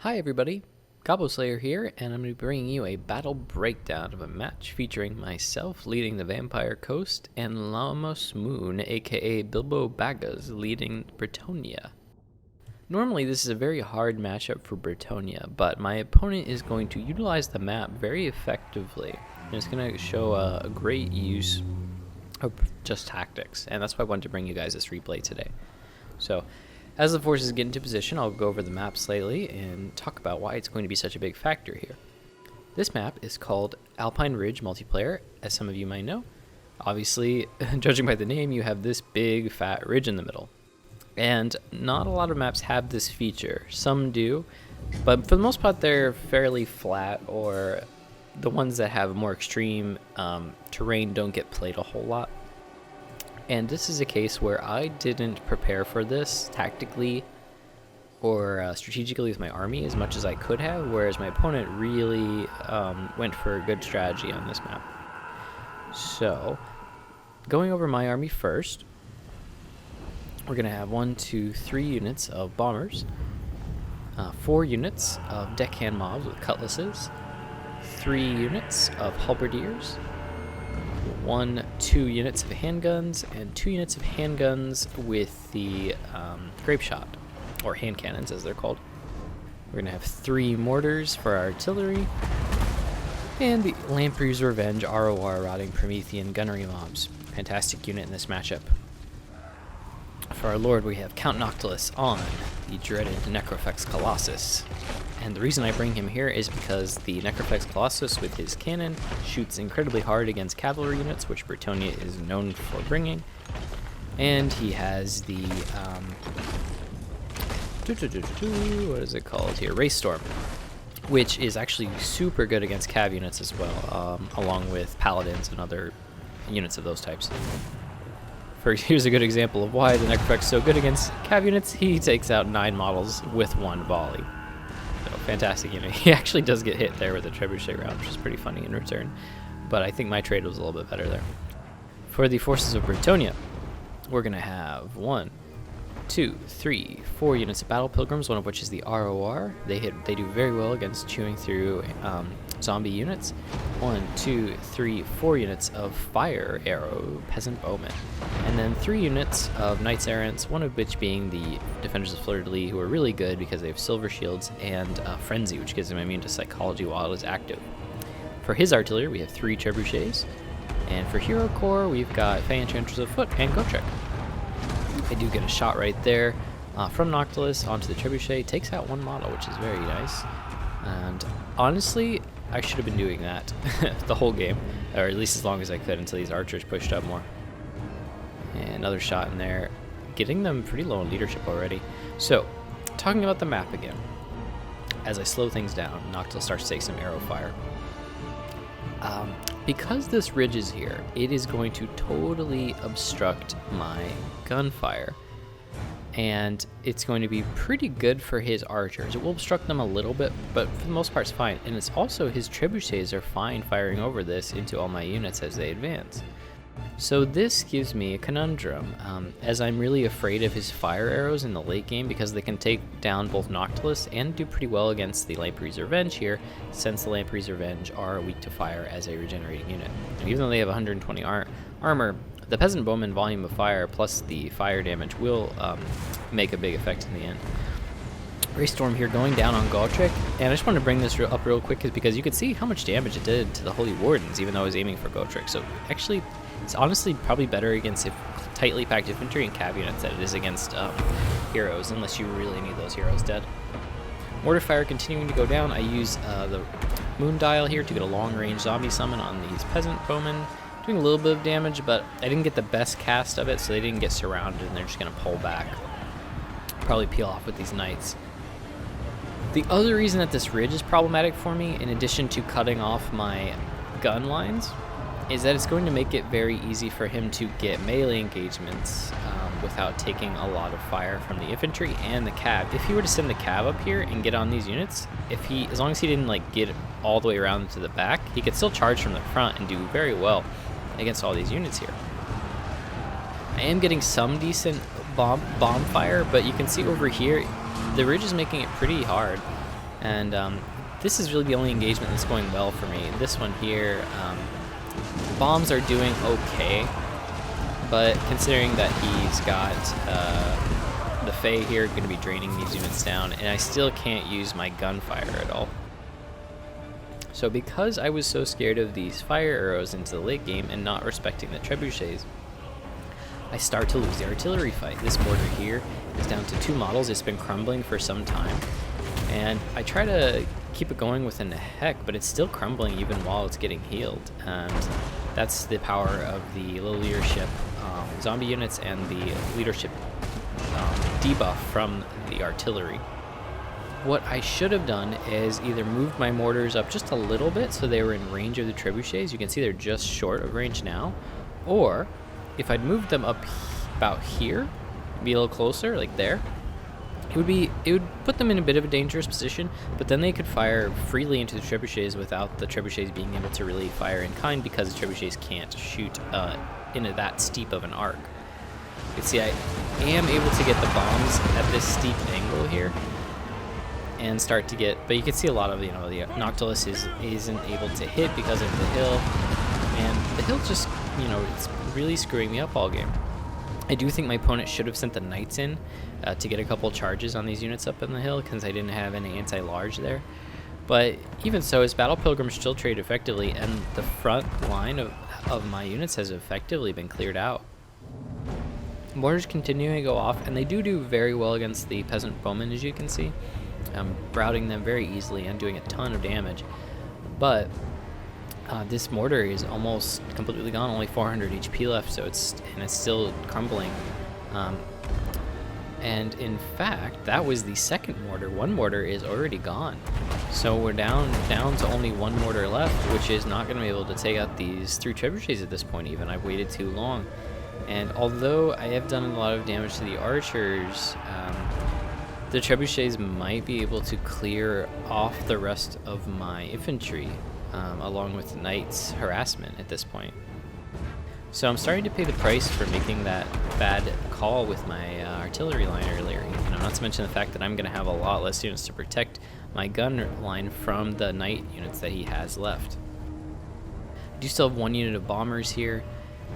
Hi everybody, Gobbo Slayer here, and I'm going to be bringing you a battle breakdown of a match featuring myself leading the Vampire Coast and Lamos Moon, aka Bilbo Baggins, leading Bretonia. Normally this is a very hard matchup for Bretonia, but my opponent is going to utilize the map very effectively, and it's going to show a great use of just tactics, and that's why I wanted to bring you guys this replay today. So, as the forces get into position, I'll go over the map slightly and talk about why it's going to be such a big factor here. This map is called Alpine Ridge Multiplayer, as some of you might know. Obviously, judging by the name, you have this big fat ridge in the middle. And not a lot of maps have this feature. Some do, but for the most part they're fairly flat, or the ones that have more extreme terrain don't get played a whole lot. And this is a case where I didn't prepare for this tactically or strategically with my army as much as I could have, whereas my opponent really went for a good strategy on this map. So, going over my army first, we're going to have 3 units of bombers, 4 units of deckhand mobs with cutlasses, 3 units of halberdiers, 2 units of handguns, and 2 units of handguns with the grape shot, or hand cannons as they're called. We're going to have 3 mortars for our artillery, and the Lamprey's Revenge ROR Rotting Promethean gunnery mobs. Fantastic unit in this matchup. For our lord, we have Count Noctilus on the dreaded Necrofex Colossus. And the reason I bring him here is because the Necrofex Colossus with his cannon shoots incredibly hard against cavalry units, which Bretonia is known for bringing. And he has the, what is it called here? Race Storm, which is actually super good against cav units as well, along with paladins and other units of those types. Here's a good example of why the Necrofex is so good against cav units. He takes out 9 models with 1 volley. So, fantastic unit. He actually does get hit there with a trebuchet round, which is pretty funny in return. But I think my trade was a little bit better there. For the forces of Bretonia, we're going to have 4 units of Battle Pilgrims, one of which is the ROR. They do very well against chewing through zombie units. 4 units of Fire Arrow Peasant Bowmen. And then 3 units of Knights Errants, one of which being the Defenders of Fleur-de-Lis, who are really good because they have Silver Shields, and Frenzy, which gives them immune to Psychology while it is active. For his artillery, we have 3 trebuchets. And for Hero Corps, we've got Fey Enchanters of Foot and Gotrek. I do get a shot right there from Noctilus onto the trebuchet. Takes out 1 model, which is very nice. And honestly, I should have been doing that the whole game, or at least as long as I could until these archers pushed up more. And another shot in there, getting them pretty low in leadership already. So, talking about the map again. As I slow things down, Noctilus starts to take some arrow fire. Because this ridge is here, it is going to totally obstruct my gunfire. And it's going to be pretty good for his archers. It will obstruct them a little bit, but for the most part it's fine. And it's also, his trebuchets are fine firing over this into all my units as they advance. So this gives me a conundrum, as I'm really afraid of his fire arrows in the late game because they can take down both Noctilus and do pretty well against the Lamprey's Revenge here, since the Lamprey's Revenge are weak to fire as a regenerating unit. And even though they have 120 armor, the Peasant Bowman volume of fire plus the fire damage will make a big effect in the end. Race Storm here going down on Gotrek, and I just want to bring this up real quick because you can see how much damage it did to the Holy Wardens, even though I was aiming for Gotrek. So actually, it's honestly probably better against tightly packed infantry and cav units than it is against heroes, unless you really need those heroes dead. Mortar fire continuing to go down. I use the Moon Dial here to get a long-range zombie summon on these Peasant Bowmen. Doing a little bit of damage, but I didn't get the best cast of it, so they didn't get surrounded, and they're just going to pull back. Probably peel off with these knights. The other reason that this ridge is problematic for me, in addition to cutting off my gun lines, is that it's going to make it very easy for him to get melee engagements without taking a lot of fire from the infantry and the cav. If he were to send the cav up here and get on these units, as long as he didn't get all the way around to the back, he could still charge from the front and do very well against all these units here. I am getting some decent bomb fire, but you can see over here, the ridge is making it pretty hard. And this is really the only engagement that's going well for me. This one here, bombs are doing okay, but considering that he's got the Fae here going to be draining these units down, and I still can't use my gunfire at all. So because I was so scared of these fire arrows into the late game and not respecting the trebuchets, I start to lose the artillery fight. This mortar here is down to 2 models. It's been crumbling for some time, and I try to keep it going within the heck, but it's still crumbling even while it's getting healed. And that's the power of the low leadership zombie units and the leadership debuff from the artillery. What I should have done is either moved my mortars up just a little bit so they were in range of the trebuchets. You can see they're just short of range now. Or if I'd moved them up about here, be a little closer, like there, it would put them in a bit of a dangerous position, but then they could fire freely into the trebuchets without the trebuchets being able to really fire in kind, because the trebuchets can't shoot into that steep of an arc. You can see I am able to get the bombs at this steep angle here and start to get, but you can see a lot of, the Noctilus isn't able to hit because of the hill, and the hill just, it's really screwing me up all game. I do think my opponent should have sent the knights in to get a couple charges on these units up in the hill, because I didn't have any anti-large there. But even so, his battle pilgrims still trade effectively, and the front line of my units has effectively been cleared out. Mortars continuing to go off, and they do very well against the peasant bowmen, as you can see. I'm routing them very easily and doing a ton of damage. But this mortar is almost completely gone, only 400 HP left, so it's still crumbling. And in fact, that was the second mortar. One mortar is already gone, so we're down to only 1 mortar left, which is not going to be able to take out these 3 trebuchets at this point. Even I've waited too long, and although I have done a lot of damage to the archers, the trebuchets might be able to clear off the rest of my infantry, along with the knights' harassment at this point. So I'm starting to pay the price for making that bad call with my artillery line earlier. Not to mention the fact that I'm going to have a lot less units to protect my gun line from the knight units that he has left. I do still have 1 unit of bombers here,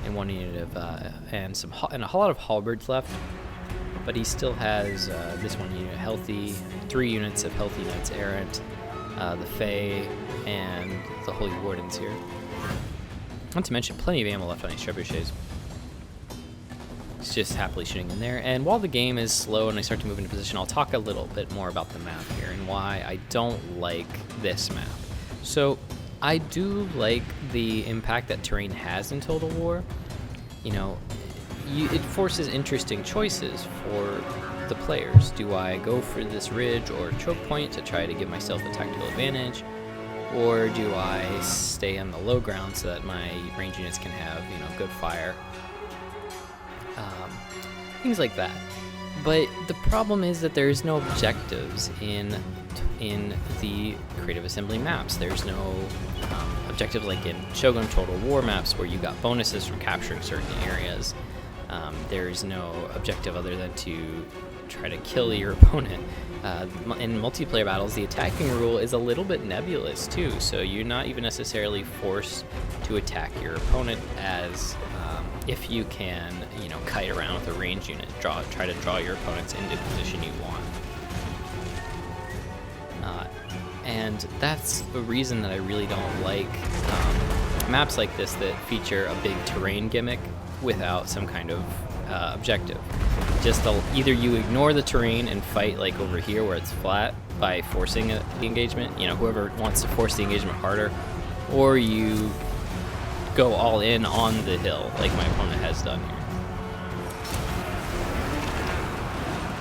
and 1 unit of and a lot of halberds left. But he still has this 1 unit healthy, 3 units of healthy knights errant, the Fae, and the Holy Wardens here. Not to mention plenty of ammo left on these trebuchets. It's just happily shooting in there. And while the game is slow and I start to move into position, I'll talk a little bit more about the map here and why I don't like this map. So I do like the impact that terrain has in Total War. It forces interesting choices for the players. Do I go for this ridge or choke point to try to give myself a tactical advantage? Or do I stay on the low ground so that my range units can have, good fire? Things like that. But the problem is that there's no objectives in the Creative Assembly maps. There's no objective like in Shogun Total War maps where you got bonuses from capturing certain areas. There's no objective other than to try to kill your opponent. In multiplayer battles, the attacking rule is a little bit nebulous too, so you're not even necessarily forced to attack your opponent as if you can, kite around with a range unit, try to draw your opponents into the position you want. And that's the reason that I really don't like maps like this that feature a big terrain gimmick without some kind of objective. Just either you ignore the terrain and fight like over here where it's flat by forcing the engagement, whoever wants to force the engagement harder, or you go all in on the hill like my opponent has done here.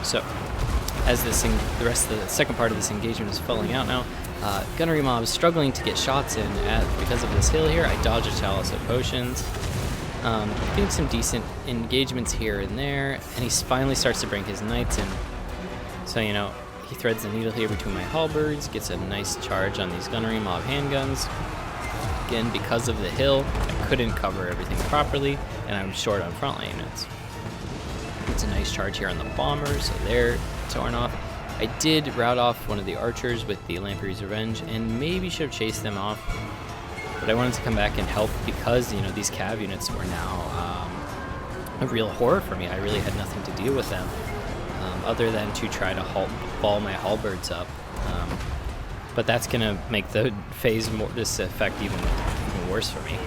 So as the rest of the second part of this engagement is filling out now, gunnery mob is struggling to get shots in because of this hill here. I dodge a chalice of potions. Getting some decent engagements here and there, and he finally starts to bring his knights in. So, he threads the needle here between my halberds, gets a nice charge on these gunnery mob handguns. Again, because of the hill, I couldn't cover everything properly, and I'm short on frontline units. It's a nice charge here on the bombers, so they're torn off. I did rout off one of the archers with the Lamprey's Revenge, and maybe should have chased them off. But I wanted to come back and help because, you know, these cav units were now a real horror for me. I really had nothing to deal with them other than to try to ball my halberds up. But that's going to make the phase this effect even worse for me.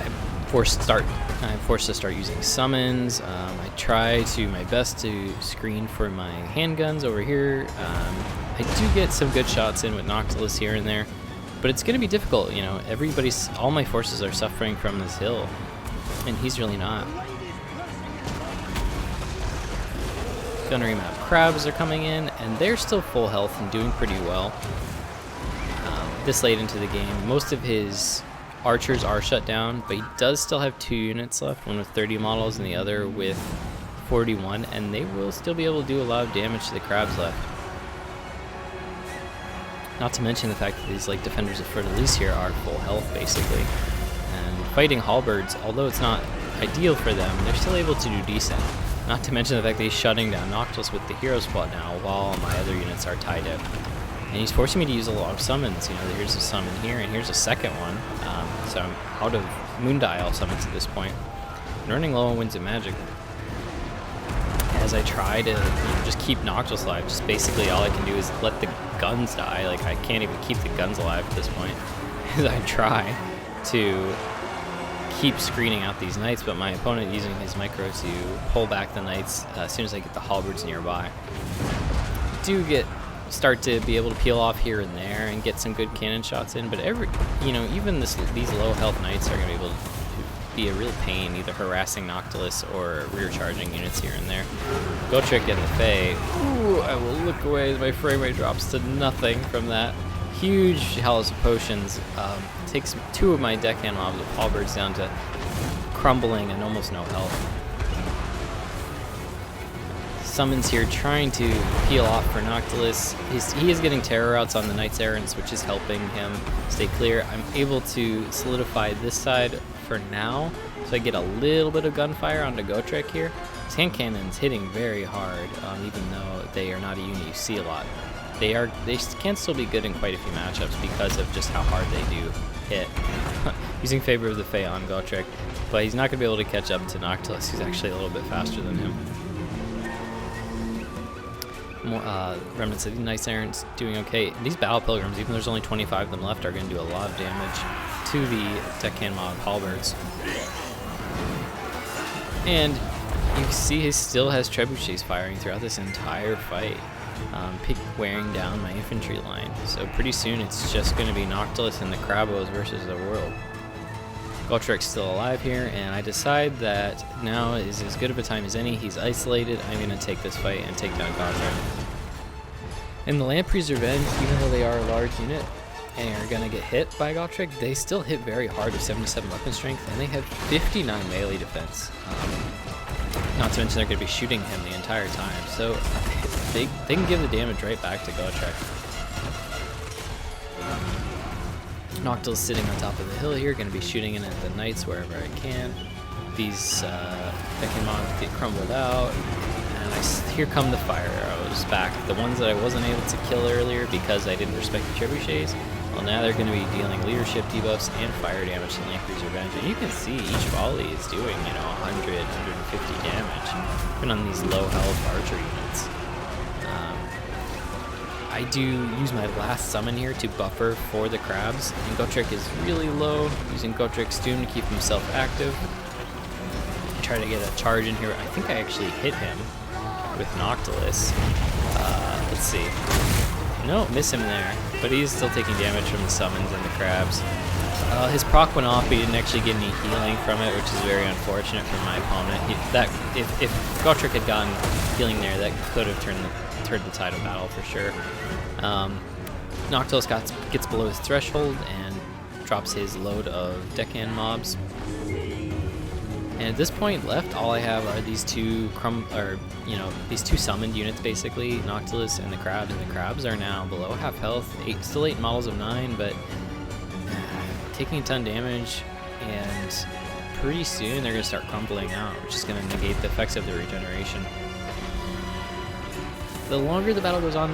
I'm forced to start using summons. I try my best to screen for my handguns over here. I do get some good shots in with Noctilus here and there, but it's going to be difficult. You know, all my forces are suffering from this hill, and he's really not. Gunnery map crabs are coming in, and they're still full health and doing pretty well. This late into the game, most of his archers are shut down, but he does still have 2 units left, one with 30 models and the other with 41, and they will still be able to do a lot of damage to the crabs left. Not to mention the fact that these like defenders of Fortaleza here are full health basically, and fighting halberds, although it's not ideal for them, they're still able to do decent. Not to mention the fact that he's shutting down Noctilus with the hero spot now while my other units are tied up. And he's forcing me to use a lot of summons. You know, here's a summon here, and here's a second one. So I'm out of Moondial summons at this point. And running low on Winds of Magic. As I try to just keep Noctilus alive, just basically all I can do is let the guns die. Like, I can't even keep the guns alive at this point. As I try to keep screening out these knights, but my opponent using his micro to pull back the knights as soon as I get the halberds nearby. Do start to be able to peel off here and there and get some good cannon shots in, but even these low health knights are going to be able to be a real pain, either harassing Noctilus or rear charging units here and there. Gotrek and the Fae. Ooh, I will look away as my frame rate drops to nothing from that. Huge Hallows of Potions. Takes 2 of my deckhand mobs with halberds down to crumbling and almost no health. Summons here trying to peel off for Noctilus. He is getting terror routes on the Knights Errants, which is helping him stay clear. I'm able to solidify this side for now, so I get a little bit of gunfire onto Gotrek here. His hand cannon's hitting very hard, even though they are not a unit you see a lot. They can still be good in quite a few matchups because of just how hard they do hit. Using Favor of the Fae on Gotrek, but he's not going to be able to catch up to Noctilus, who's actually a little bit faster than him. Remnants of the Knights Errants doing okay. These Battle Pilgrims, even though there's only 25 of them left, are going to do a lot of damage to the deckhand mob halberds. And you see he still has trebuchets firing throughout this entire fight, wearing down my infantry line. So pretty soon it's just going to be Noctilus and the Crabos versus the world. Gotrek's still alive here, and I decide that now is as good of a time as any. He's isolated. I'm going to take this fight and take down Gotrek. And the Lamprey's Revenge, even though they are a large unit and are going to get hit by Gotrek, they still hit very hard with 77 weapon strength, and they have 59 melee defense. Not to mention they're going to be shooting him the entire time, so they can give the damage right back to Gotrek. Noctilus sitting on top of the hill here, going to be shooting in at the knights wherever I can. These deckhand mobs get crumbled out, and here come the fire arrows back. The ones that I wasn't able to kill earlier because I didn't respect the trebuchets, well, now they're going to be dealing leadership debuffs and fire damage to Lamprey's Revenge. And you can see each volley is doing, 100, 150 damage, even on these low health archer units. I do use my last summon here to buffer for the crabs, and Gotrek is really low, using Gotrek's Doom to keep himself active. I try to get a charge in here. I think I actually hit him with Noctilus. Let's see. No, miss him there, but he's still taking damage from the summons and the crabs. His proc went off, but he didn't actually get any healing from it, which is very unfortunate for my opponent. If Gotrek had gotten healing there, that could have turned the tide of battle for sure. Noctilus gets below his threshold and drops his load of deckhand mobs. And at this point left, all I have are these two these two summoned units basically, Noctilus and the crabs are now below half health, still 8 models of 9, but taking a ton of damage, and pretty soon they're going to start crumbling out, which is going to negate the effects of the regeneration. The longer the battle goes on,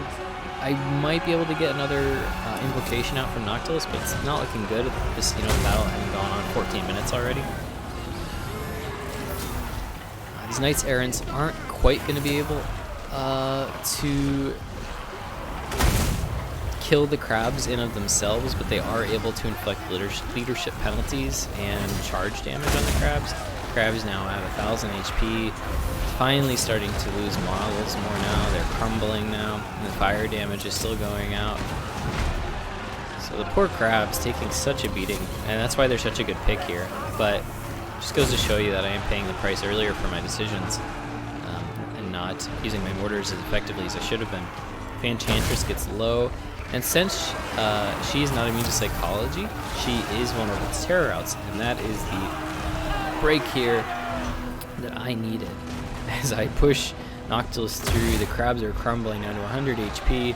I might be able to get another invocation out from Noctilus, but it's not looking good. This, the battle having gone on 14 minutes already. These Knights Errants aren't quite going to be able to kill the crabs in of themselves, but they are able to inflict leadership penalties and charge damage on the crabs. Crabs now at 1000 HP, finally starting to lose models more now. They're crumbling now, and the fire damage is still going out. So the poor crabs taking such a beating, and that's why they're such a good pick here. But just goes to show you that I am paying the price earlier for my decisions, and not using my mortars as effectively as I should have been. Enchantress gets low, and since she's not immune to psychology, she is one of its terror outs, and that is the break here that I needed. As I push Noctilus through, the crabs are crumbling down to 100 HP.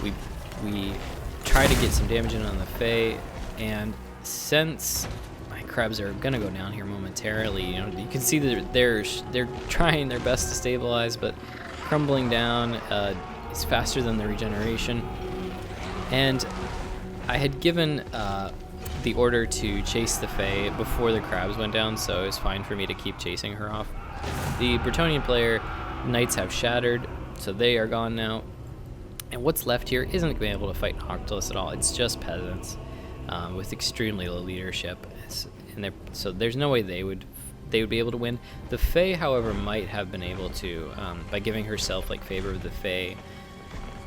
We try to get some damage in on the Fae, and since my crabs are gonna go down here momentarily, you can see that they're trying their best to stabilize, but crumbling down is faster than the regeneration. And I had given the order to chase the Fae before the crabs went down, so it was fine for me to keep chasing her off. The Bretonnian player Knights have shattered, so they are gone now. And what's left here isn't going to be able to fight Noctilus at all. It's just peasants with extremely low leadership, so there's no way they would be able to win. The Fae, however, might have been able to by giving herself like favor of the Fae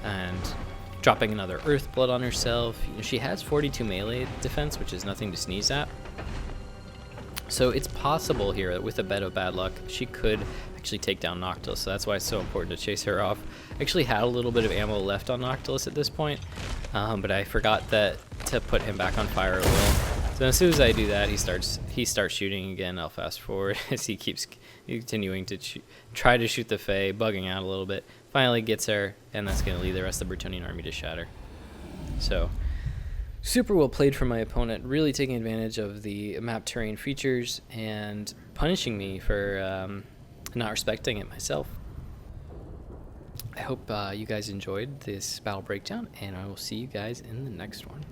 and dropping another Earth Blood on herself. She has 42 melee defense, which is nothing to sneeze at. So it's possible here that with a bit of bad luck, she could actually take down Noctilus. So that's why it's so important to chase her off. I actually had a little bit of ammo left on Noctilus at this point, but I forgot to put him back on fire at will. So as soon as I do that, he starts shooting again. I'll fast forward as he keeps continuing to try to shoot the Fae, bugging out a little bit. Finally gets her, and that's going to lead the rest of the Bretonnian army to shatter. So super well played from my opponent, really taking advantage of the map terrain features and punishing me for not respecting it myself. I hope you guys enjoyed this battle breakdown, and I will see you guys in the next one.